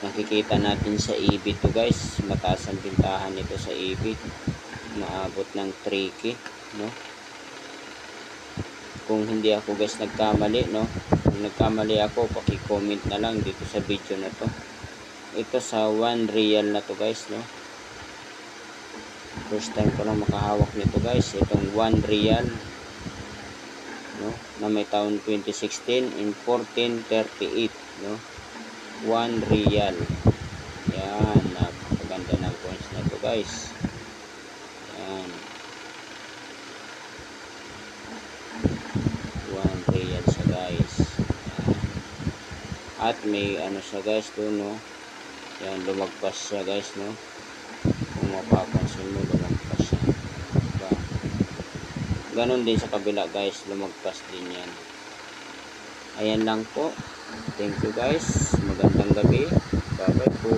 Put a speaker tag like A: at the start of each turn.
A: Nakikita natin sa EBIT to guys, mataas ang bintahan nito sa EBIT, maabot ng 3K, no? Kung hindi ako guys nagkamali, no? Kung nagkamali ako, paki-comment na lang dito sa video na to. Ito sa 1 real na to guys, no? First time ko lang makahawak nito guys, itong 1 real, no? Na may taon 2016 in 1438, no? 1 real. Yan, napakaganda ng coins na to guys. Yan, 1 real siya guys. Yan. At may ano siya guys doon, no? Yan, lumagpas siya guys, no? Kung mapapansin mo, lumagpas siya, diba? Ganon din sa kabila guys, lumagpas din yan. Ayan lang po. Thank you guys. Magandang gabi. Bye bye po.